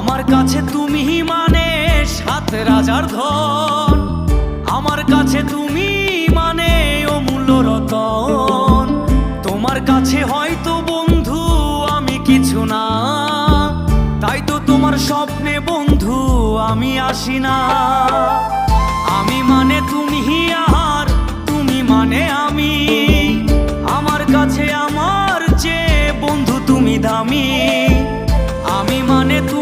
আমার কাছে তুমি মানে 7 রাজার ধন, আমার কাছে তুমি মানে অমূল্য রতন। তোমার কাছে হয়তো বন্ধু আমি কিছু না, তাই তো তোমার স্বপ্নে বন্ধু আমি আসি না। আমি মানে তুমি আর তুমি মানে আমি, আমার কাছে আমার চেয়ে বন্ধু তুমি দামি। আমি মানে তুমি